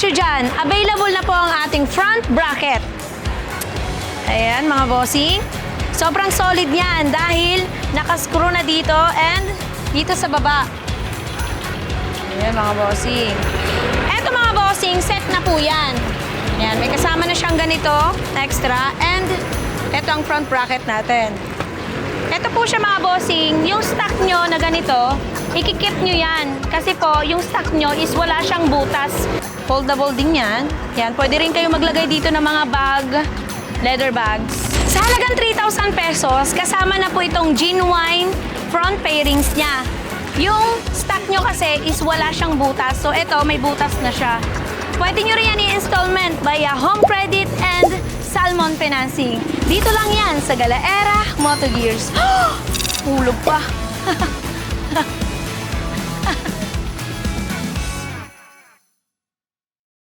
presyo dyan, available na po ang ating front bracket. Ayan mga bossing. Sobrang solid yan dahil nakascrew na dito and dito sa baba. Ayan mga bossing. Eto mga bossing, set na po yan. Ayan, may kasama na siyang ganito, extra, and eto ang front bracket natin. Eto po siya mga bossing, yung stock nyo na ganito, ikikip nyo yan. Kasi po, yung stock nyo is wala siyang butas. Foldable din yan. Yan, pwede rin kayo maglagay dito ng mga bag, leather bags. Sa halagang 3,000 pesos, kasama na po itong genuine front pairings niya. Yung stock nyo kasi is wala siyang butas. So ito, may butas na siya. Pwede nyo rin yan i-installment via Home Credit and Salmon Financing. Dito lang yan sa Galaera Moto Gears. Hulog pa.